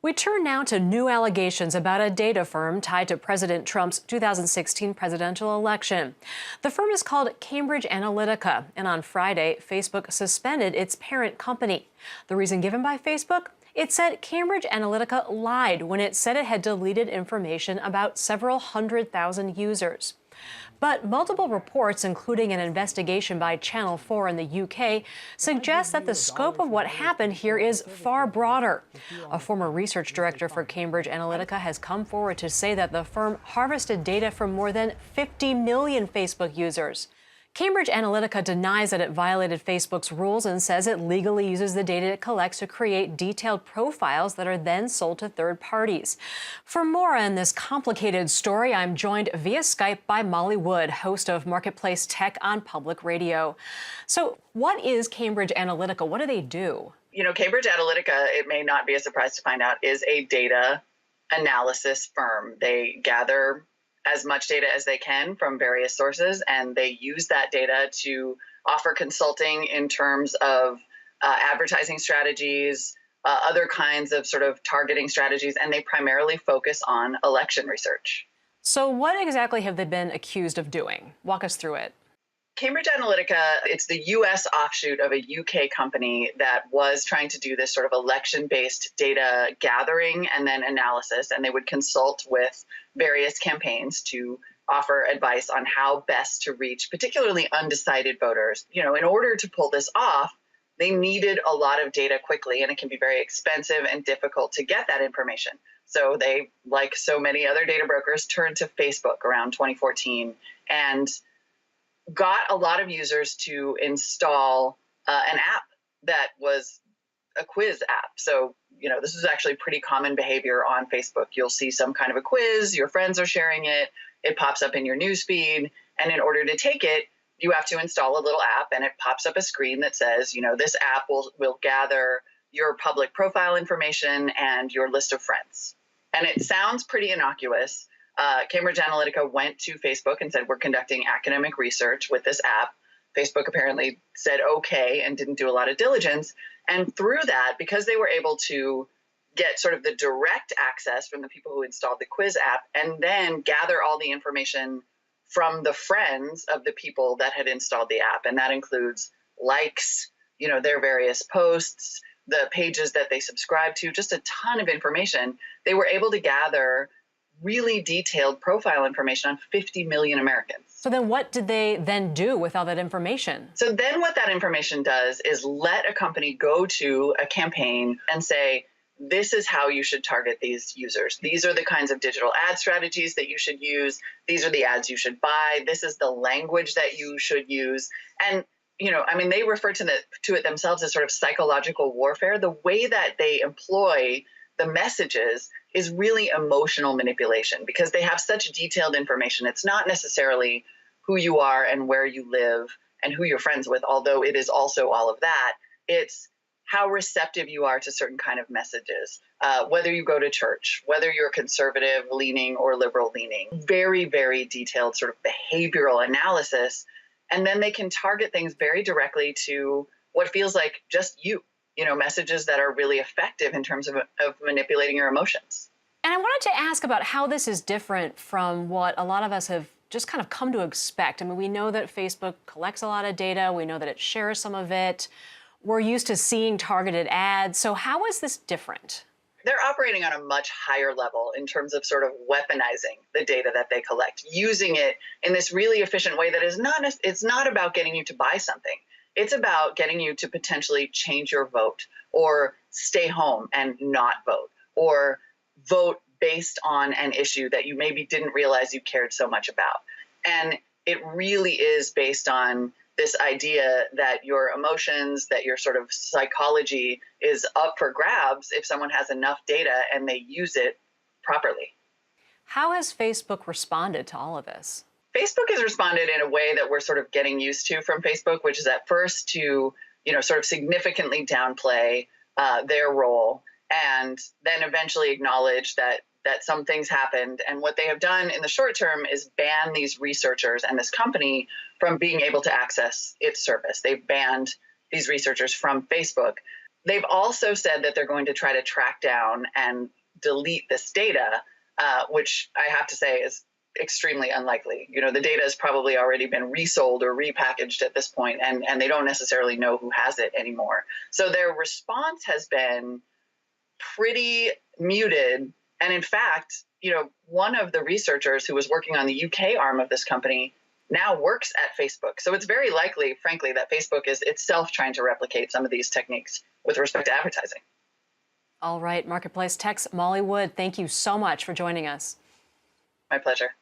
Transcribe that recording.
We turn now to new allegations about a data firm tied to President Trump's 2016 presidential election. The firm is called Cambridge Analytica, and on Friday, Facebook suspended its parent company. The reason given by Facebook? It said Cambridge Analytica lied when it said it had deleted information about several 100,000 users. But multiple reports, including an investigation by Channel 4 in the UK, suggest that the scope of what happened here is far broader. A former research director for Cambridge Analytica has come forward to say that the firm harvested data from more than 50 million Facebook users. Cambridge Analytica denies that it violated Facebook's rules and says it legally uses the data it collects to create detailed profiles that are then sold to third parties. For more on this complicated story, I'm joined via Skype by Molly Wood, host of Marketplace Tech on Public Radio. So what is Cambridge Analytica? What do they do? Cambridge Analytica, it may not be a surprise to find out, is a data analysis firm. They gather as much data as they can from various sources, and they use that data to offer consulting in terms of advertising strategies, other kinds of sort of targeting strategies, and they primarily focus on election research. So what exactly have they been accused of doing? Walk us through it. Cambridge Analytica, it's the US offshoot of a UK company that was trying to do this sort of election-based data gathering and then analysis, and they would consult with various campaigns to offer advice on how best to reach particularly undecided voters. In order to pull this off, they needed a lot of data quickly, and it can be very expensive and difficult to get that information. So they, like so many other data brokers, turned to Facebook around 2014 and got a lot of users to install an app that was a quiz app. So, this is actually pretty common behavior on Facebook. You'll see some kind of a quiz, your friends are sharing it, it pops up in your news feed, and in order to take it, you have to install a little app, and it pops up a screen that says, this app will gather your public profile information and your list of friends. And it sounds pretty innocuous. Cambridge Analytica went to Facebook and said, we're conducting academic research with this app. Facebook apparently said okay and didn't do a lot of diligence. And through that, because they were able to get sort of the direct access from the people who installed the quiz app and then gather all the information from the friends of the people that had installed the app. And that includes likes, their various posts, the pages that they subscribe to, just a ton of information. They were able to gather really detailed profile information on 50 million Americans. So then what did they then do with all that information? So then what that information does is let a company go to a campaign and say, this is how you should target these users. These are the kinds of digital ad strategies that you should use. These are the ads you should buy. This is the language that you should use. And they refer to it themselves as sort of psychological warfare. The way that they employ the messages is really emotional manipulation because they have such detailed information. It's not necessarily who you are and where you live and who you're friends with, although it is also all of that. It's how receptive you are to certain kind of messages, whether you go to church, whether you're conservative leaning or liberal leaning. Very, very detailed sort of behavioral analysis. And then they can target things very directly to what feels like just you. Messages that are really effective in terms of manipulating your emotions. And I wanted to ask about how this is different from what a lot of us have just kind of come to expect. We know that Facebook collects a lot of data. We know that it shares some of it. We're used to seeing targeted ads. So how is this different? They're operating on a much higher level in terms of sort of weaponizing the data that they collect, using it in this really efficient way that is it's not about getting you to buy something. It's about getting you to potentially change your vote or stay home and not vote or vote based on an issue that you maybe didn't realize you cared so much about. And it really is based on this idea that your emotions, that your sort of psychology is up for grabs if someone has enough data and they use it properly. How has Facebook responded to all of this? Facebook has responded in a way that we're sort of getting used to from Facebook, which is at first to, sort of significantly downplay their role and then eventually acknowledge that some things happened. And what they have done in the short term is ban these researchers and this company from being able to access its service. They've banned these researchers from Facebook. They've also said that they're going to try to track down and delete this data, which I have to say is extremely unlikely. The data has probably already been resold or repackaged at this point, and they don't necessarily know who has it anymore. So their response has been pretty muted. And in fact, one of the researchers who was working on the UK arm of this company now works at Facebook. So it's very likely, frankly, that Facebook is itself trying to replicate some of these techniques with respect to advertising. All right, Marketplace Tech's Molly Wood, thank you so much for joining us. My pleasure.